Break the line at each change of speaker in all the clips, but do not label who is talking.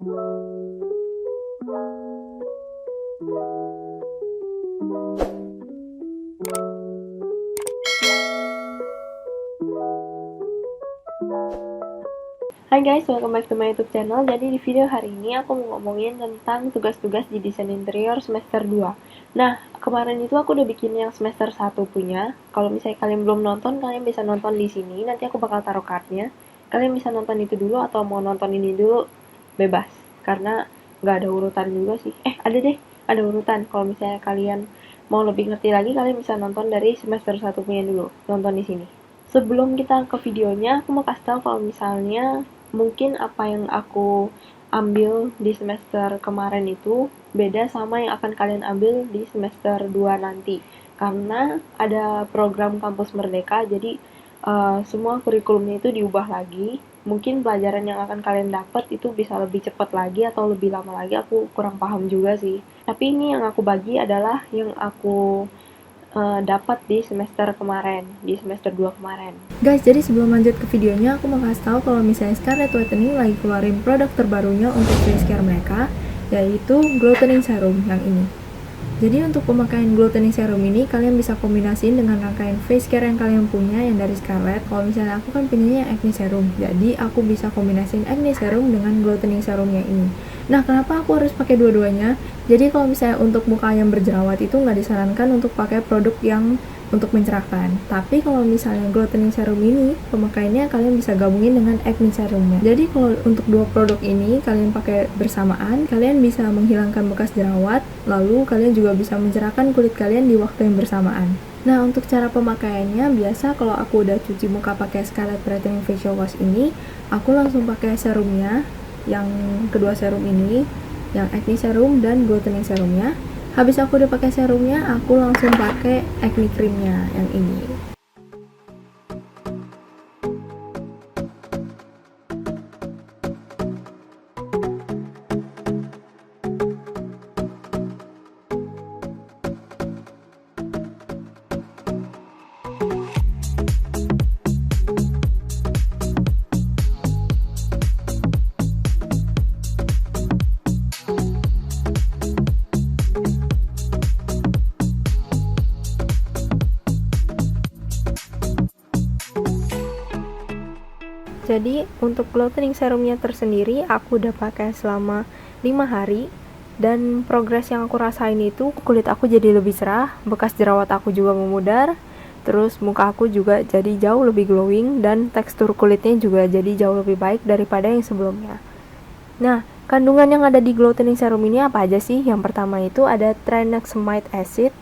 Hai guys, welcome back to my YouTube channel. Jadi di video hari ini aku mau ngomongin tentang tugas-tugas di desain interior semester 2. Nah, kemarin itu aku udah bikin yang semester 1 punya. Kalau misalnya kalian belum nonton, kalian bisa nonton di sini. Nanti aku bakal taruh cardnya. Kalian bisa nonton itu dulu atau mau nonton ini dulu, bebas. Karena nggak ada urutan juga sih. Ada deh, ada urutan. Kalau misalnya kalian mau lebih ngerti lagi, kalian bisa nonton dari semester 1 punya dulu. Nonton di sini. Sebelum kita ke videonya, aku mau kasih tahu kalau misalnya mungkin apa yang aku ambil di semester kemarin itu beda sama yang akan kalian ambil di semester 2 nanti. Karena ada program Kampus Merdeka, jadi semua kurikulumnya itu diubah lagi. Mungkin pelajaran yang akan kalian dapat itu bisa lebih cepat lagi atau lebih lama lagi, aku kurang paham juga sih. Tapi ini yang aku bagi adalah yang aku dapat di semester kemarin, di semester 2 kemarin.
Guys, jadi sebelum lanjut ke videonya, aku mau kasih tahu kalau misalnya Scarlett Whitening lagi keluarin produk terbarunya untuk face care mereka, yaitu Glow Toning Serum yang ini. Jadi untuk pemakaian Glow Toning Serum ini, kalian bisa kombinasiin dengan rangkaian face care yang kalian punya yang dari Scarlett. Kalau misalnya aku kan punyanya yang Acne Serum, jadi aku bisa kombinasiin Acne Serum dengan Glow Toning Serum yang ini. Nah, kenapa aku harus pakai dua-duanya? Jadi kalau misalnya untuk muka yang berjerawat itu nggak disarankan untuk pakai produk yang untuk mencerahkan. Tapi kalau misalnya Glow Toning Serum ini, pemakaiannya kalian bisa gabungin dengan Acne Serumnya. Jadi kalau untuk dua produk ini kalian pakai bersamaan, kalian bisa menghilangkan bekas jerawat, lalu kalian juga bisa mencerahkan kulit kalian di waktu yang bersamaan. Nah, untuk cara pemakaiannya, biasa kalau aku udah cuci muka pakai Scarlett Brightening Facial Wash ini, aku langsung pakai serumnya, yang kedua serum ini, yang Acne Serum dan Glow Toning Serumnya. Habis aku udah pakai serumnya, aku langsung pakai acne creamnya yang ini. Jadi untuk Glow Toning Serumnya tersendiri aku udah pakai selama 5 hari, dan progres yang aku rasain itu kulit aku jadi lebih cerah, bekas jerawat aku juga memudar, terus muka aku juga jadi jauh lebih glowing, dan tekstur kulitnya juga jadi jauh lebih baik daripada yang sebelumnya. Nah, kandungan yang ada di Glow Toning Serum ini apa aja sih? Yang pertama itu ada tranexamide acid,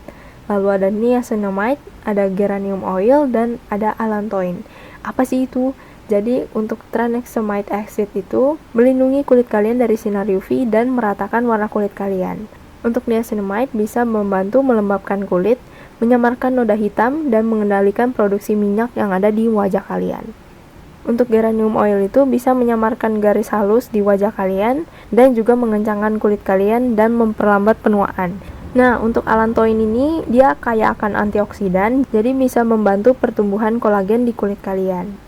lalu ada niacinamide, ada geranium oil, dan ada allantoin. Apa sih itu? Jadi untuk tranexamide acid itu melindungi kulit kalian dari sinar UV dan meratakan warna kulit kalian. Untuk niacinamide bisa membantu melembabkan kulit, menyamarkan noda hitam, dan mengendalikan produksi minyak yang ada di wajah kalian. Untuk geranium oil itu bisa menyamarkan garis halus di wajah kalian dan juga mengencangkan kulit kalian dan memperlambat penuaan. Nah, untuk allantoin ini dia kaya akan antioksidan, jadi bisa membantu pertumbuhan kolagen di kulit kalian.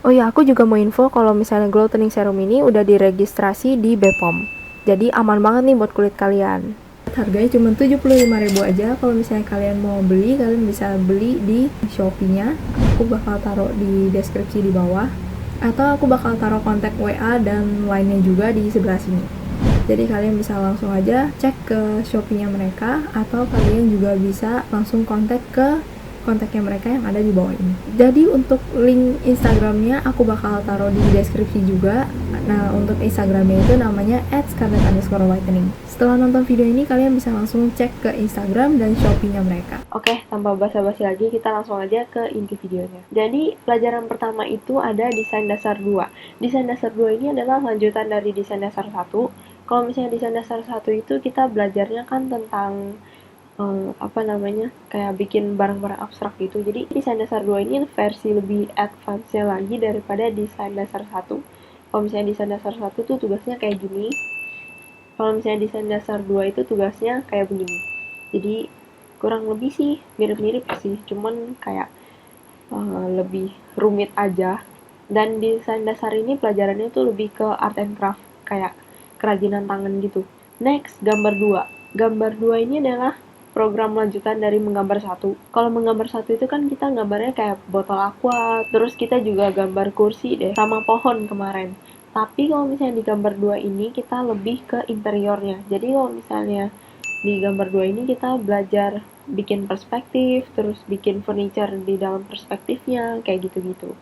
Oh ya, aku juga mau info kalau misalnya Glow Toning Serum ini udah diregistrasi di BPOM. Jadi aman banget nih buat kulit kalian. Harganya cuma 75.000 aja. Kalau misalnya kalian mau beli, kalian bisa beli di Shopee-nya. Aku bakal taruh di deskripsi di bawah. Atau aku bakal taruh kontak WA dan lainnya juga di sebelah sini. Jadi kalian bisa langsung aja cek ke Shopee-nya mereka, atau kalian juga bisa langsung kontaknya mereka yang ada di bawah ini. Jadi untuk link Instagramnya aku bakal taruh di deskripsi juga. Nah, untuk Instagramnya itu namanya @scarlett_whitening. Setelah nonton video ini, kalian bisa langsung cek ke Instagram dan Shopee-nya mereka.
Oke, tanpa basa-basi lagi, kita langsung aja ke inti videonya. Jadi, pelajaran pertama itu ada desain dasar 2. Desain dasar 2 ini adalah lanjutan dari desain dasar 1. Kalau misalnya desain dasar 1 itu kita belajarnya kan tentang kayak bikin barang-barang abstrak gitu. Jadi desain dasar 2 ini versi lebih advance-nya lagi daripada desain dasar 1. Kalau misalnya desain dasar 1 tuh tugasnya kayak gini, kalau misalnya desain dasar 2 itu tugasnya kayak begini. Jadi kurang lebih sih mirip-mirip sih, cuman kayak lebih rumit aja. Dan desain dasar ini pelajarannya tuh lebih ke art and craft, kayak kerajinan tangan gitu. Next, gambar 2. Gambar 2 ini adalah program lanjutan dari menggambar 1. Kalau menggambar 1 itu kan kita gambarnya kayak botol aqua, terus kita juga gambar kursi deh, sama pohon kemarin. Tapi kalau misalnya di gambar 2 ini kita lebih ke interiornya. Jadi kalau misalnya di gambar 2 ini kita belajar bikin perspektif, terus bikin furniture di dalam perspektifnya, kayak gitu-gitu.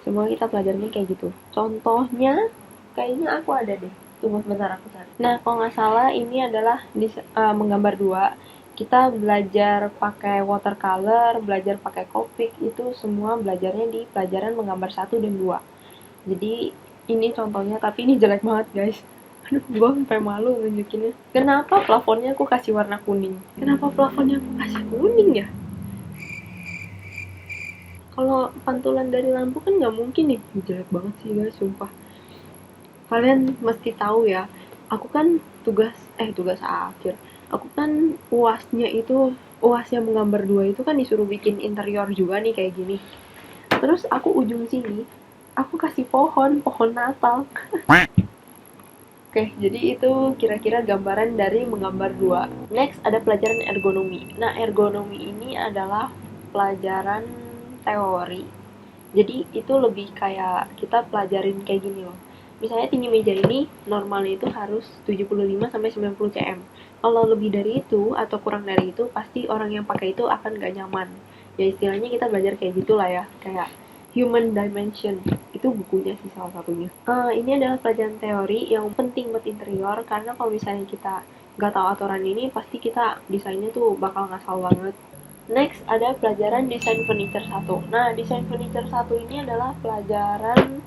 Semua kita pelajarnya kayak gitu. Contohnya, kayaknya aku ada deh. Tunggu sebentar aku cari. Nah, kalau nggak salah ini adalah menggambar 2. Kita belajar pakai watercolor, belajar pakai Copic, itu semua belajarnya di pelajaran menggambar 1 dan 2. Jadi ini contohnya, tapi ini jelek banget guys. Aduh, gue sampai malu nunjukinnya. Kenapa plafonnya aku kasih warna kuning? Kenapa plafonnya aku kasih kuning ya? Kalau pantulan dari lampu kan nggak mungkin nih. Jelek banget sih guys, sumpah. Kalian mesti tahu ya, aku kan tugas akhir. Aku kan UASnya menggambar 2 itu kan disuruh bikin interior juga nih kayak gini. Terus aku ujung sini, aku kasih pohon Natal. Oke, jadi itu kira-kira gambaran dari menggambar 2. Next, ada pelajaran ergonomi. Nah, ergonomi ini adalah pelajaran teori. Jadi, itu lebih kayak kita pelajarin kayak gini loh. Misalnya tinggi meja ini normalnya itu harus 75-90 cm. Kalau lebih dari itu atau kurang dari itu, pasti orang yang pakai itu akan gak nyaman. Ya istilahnya kita belajar kayak gitulah ya, kayak Human Dimension. Itu bukunya sih salah satunya. Ini adalah pelajaran teori yang penting buat interior, karena kalau misalnya kita gak tahu aturan ini, pasti kita desainnya tuh bakal ngasal banget. Next, ada pelajaran desain furniture 1. Nah, desain furniture 1 ini adalah pelajaran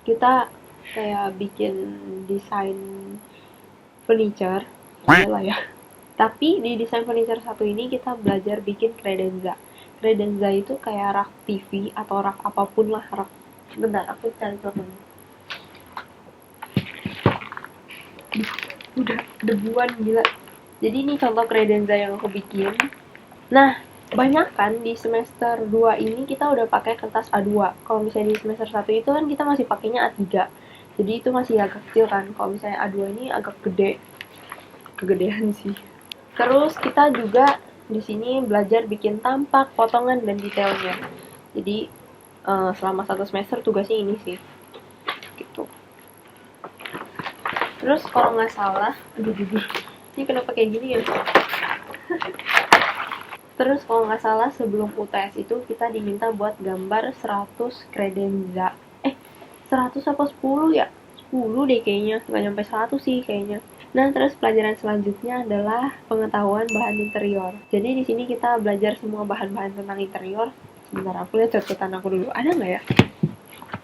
kita kayak bikin desain furniture lah ya. Tapi di desain furniture 1 ini kita belajar bikin credenza. Credenza itu kayak rak TV atau rak apapun lah, rak. Bentar, aku cari fotonya. Udah debuan gila. Jadi ini contoh credenza yang aku bikin. Nah, banyak kan di semester 2 ini kita udah pakai kertas A2. Kalau misalnya di semester 1 itu kan kita masih pakainya A3. Jadi itu masih agak kecil kan. Kalau misalnya A2 ini agak gede. Kegedean sih. Terus kita juga di sini belajar bikin tampak, potongan, dan detailnya. Jadi selama 1 semester tugasnya ini sih. Gitu. Terus kalau nggak salah, ini kenapa kayak gini ya? Terus kalau nggak salah sebelum UTS itu kita diminta buat gambar 100 credenza. 100 apa 10 ya? 10 deh kayaknya, nggak nyampe 100 sih kayaknya. Nah, terus pelajaran selanjutnya adalah pengetahuan bahan interior. Jadi di sini kita belajar semua bahan-bahan tentang interior. Sebentar, aku lihat catatan aku dulu. Ada nggak ya?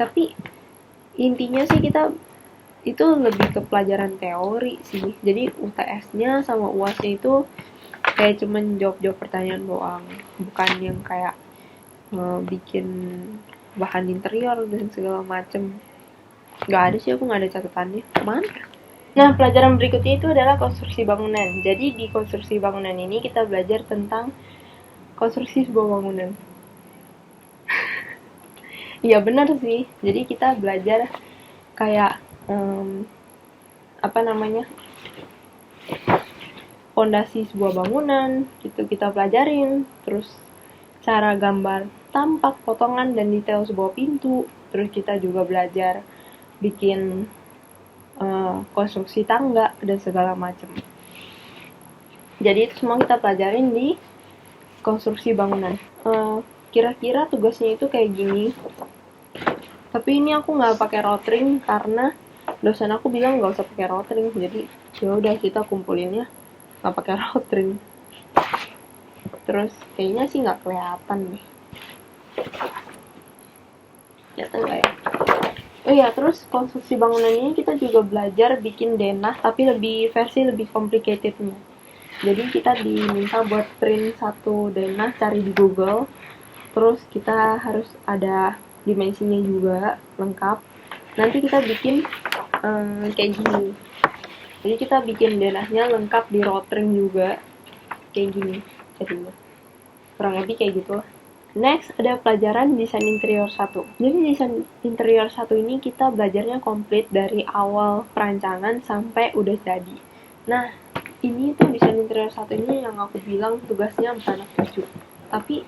Tapi intinya sih kita itu lebih ke pelajaran teori sih. Jadi UTS-nya sama UAS-nya itu kayak cuman jawab-jawab pertanyaan doang, bukan yang kayak bikin bahan interior dan segala macem. Nggak ada sih, aku nggak ada catatannya. Mana? Nah, pelajaran berikutnya itu adalah konstruksi bangunan. Jadi di konstruksi bangunan ini kita belajar tentang konstruksi sebuah bangunan. Iya benar sih. Jadi kita belajar kayak fondasi sebuah bangunan, gitu kita pelajarin. Terus cara gambar tampak, potongan, dan detail sebuah pintu. Terus kita juga belajar bikin konstruksi tangga dan segala macam. Jadi itu semua kita pelajarin di konstruksi bangunan. Kira-kira tugasnya itu kayak gini. Tapi ini aku nggak pakai rotring karena dosen aku bilang nggak usah pakai rotring. Jadi ya udah kita kumpulinnya nggak pakai rotring. Terus kayaknya sih nggak kelihatan nih. Kelihatan nggak ya? Oh iya, terus konstruksi bangunan ini kita juga belajar bikin denah, tapi versi lebih complicatednya. Jadi kita diminta buat print satu denah, cari di Google. Terus kita harus ada dimensinya juga lengkap. Nanti kita bikin kayak gini. Jadi kita bikin denahnya lengkap di rotring juga, kayak gini jadinya. Kurang lebih kayak gitu lah. Next, ada pelajaran desain interior 1. Jadi desain interior 1 ini kita belajarnya komplit dari awal perancangan sampai udah jadi. Nah, ini tuh desain interior 1 ini yang aku bilang tugasnya 4 anak 7. Tapi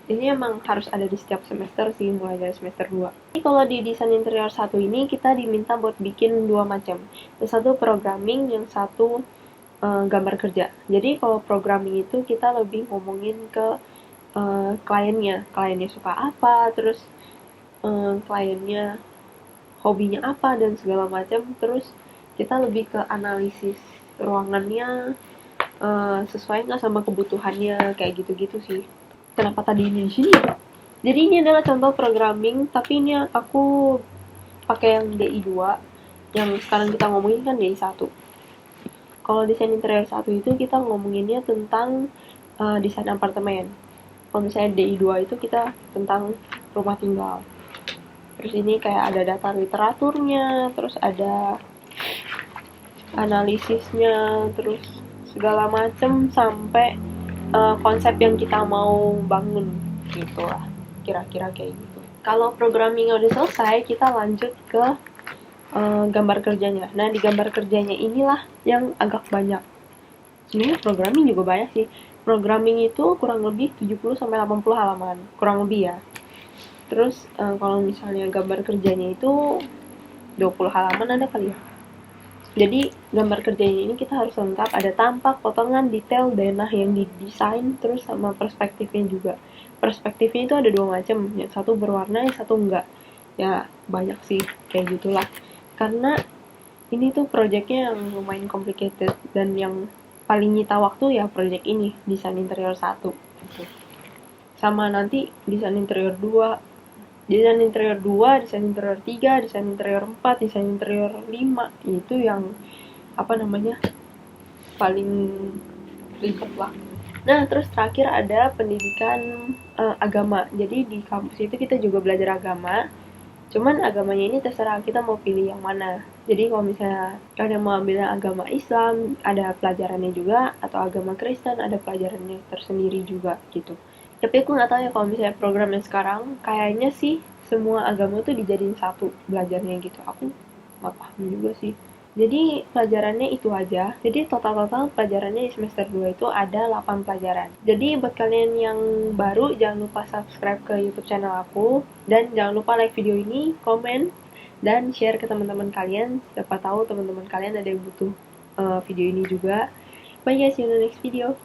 ini emang harus ada di setiap semester sih, mulai dari semester 2. Jadi kalau di desain interior 1 ini kita diminta buat bikin 2 macam. Yang satu programming, yang satu gambar kerja. Jadi kalau programming itu kita lebih ngomongin ke kliennya suka apa, terus kliennya hobinya apa dan segala macam. Terus kita lebih ke analisis ruangannya sesuai nggak sama kebutuhannya, kayak gitu-gitu sih. Kenapa tadi ini di sini? Jadi ini adalah contoh programming, tapi ini aku pakai yang DI2, yang sekarang kita ngomongin kan DI1. Kalau desain interior 1 itu kita ngomonginnya tentang desain apartemen. Kalau misalnya DI2 itu kita tentang rumah tinggal. Terus ini kayak ada data literaturnya, terus ada analisisnya, terus segala macem sampai konsep yang kita mau bangun gitu lah, kira-kira kayak gitu. Kalau programming udah selesai, kita lanjut ke gambar kerjanya. Nah, di gambar kerjanya inilah yang agak banyak. Sebenarnya programming juga banyak sih. Programming itu kurang lebih 70-80 halaman, kurang lebih ya. Terus kalau misalnya gambar kerjanya itu 20 halaman ada kali ya. Jadi gambar kerjanya ini kita harus lengkap, ada tampak, potongan, detail, denah yang didesain, terus sama perspektifnya juga. Perspektifnya itu ada 2 macam, yang satu berwarna, yang satu enggak. Ya banyak sih, kayak gitulah. Karena ini tuh projectnya yang lumayan complicated, dan yang paling nyita waktu ya project ini, desain interior 1 gitu. Sama nanti desain interior 2, desain interior 2, desain interior 3, desain interior 4, desain interior 5, itu yang paling ribet lah. Nah, terus terakhir ada pendidikan agama. Jadi di kampus itu kita juga belajar agama. Cuman agamanya ini terserah kita mau pilih yang mana. Jadi kalau misalnya kalian mau ambil agama Islam, ada pelajarannya juga, atau agama Kristen, ada pelajarannya tersendiri juga gitu. Tapi aku nggak tahu ya kalau misalnya programnya sekarang, kayaknya sih semua agama tuh dijadiin satu belajarnya gitu. Aku nggak paham juga sih. Jadi pelajarannya itu aja. Jadi total pelajarannya di semester 2 itu ada 8 pelajaran. Jadi buat kalian yang baru, jangan lupa subscribe ke YouTube channel aku. Dan jangan lupa like video ini, komen, dan share ke teman-teman kalian. Siapa tahu teman-teman kalian ada yang butuh video ini juga. Bye guys, see you in the next video.